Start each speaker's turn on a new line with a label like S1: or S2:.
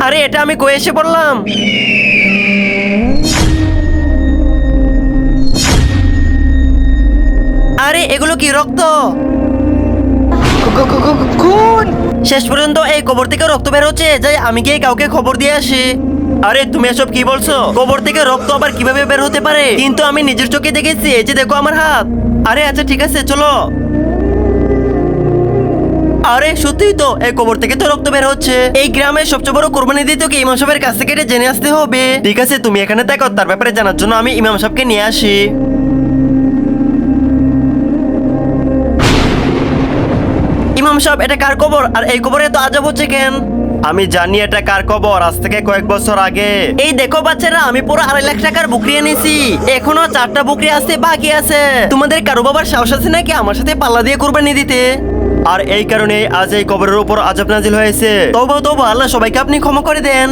S1: আরে এটা আমি কই এসে পড়লাম? আরে এগুলো কি রক্ত?
S2: খুন!
S1: শেষ পর্যন্ত এই কবর থেকে রক্ত বের হচ্ছে। যাই আমি গিয়ে কাউকে খবর দিয়ে আসি। আরে তুমি এসব কি বলছো? কবর থেকে রক্ত আবার কিভাবে বের হতে পারে? কিন্তু আমি নিজের চোখে দেখেছি, এই যে দেখো আমার হাত। আরে আচ্ছা ঠিক আছে চলো। আরে সত্যিই তো, এই কবর থেকে তো রক্ত বের হচ্ছে। এই গ্রামের সবচেয়ে বড় কোরবানি দিতে কি ইমাম সাহেবের কাছ থেকে এটা জেনে আসতে হবে। ঠিক আছে তুমি এখানে থাকো, তার ব্যাপারে জানার জন্য আমি ইমাম সাহেবকে নিয়ে আসি। ইমাম সাহেব এটা কার কবর? আর এই কবরে তো আজব হচ্ছে কেন? আমি জানি এটা কার কবর। আজ থেকে কয়েক বছর আগে এই দেখো বাচ্চারা, আমি পুরো 2.5 লাখ টাকার বকরি এনেছি। এখনো 4টা বকরি আসতে বাকি আছে। তোমাদের কারো বাবার সাহস আছে নাকি আমার সাথে পাল্লা দিয়ে কুরবানি দিতে? আর এই কারণে আজ এই কবরের উপর আযাব নাজিল হয়েছে। তওবা তওবা, আল্লাহ সবাইকে আপনি ক্ষমা করে দেন।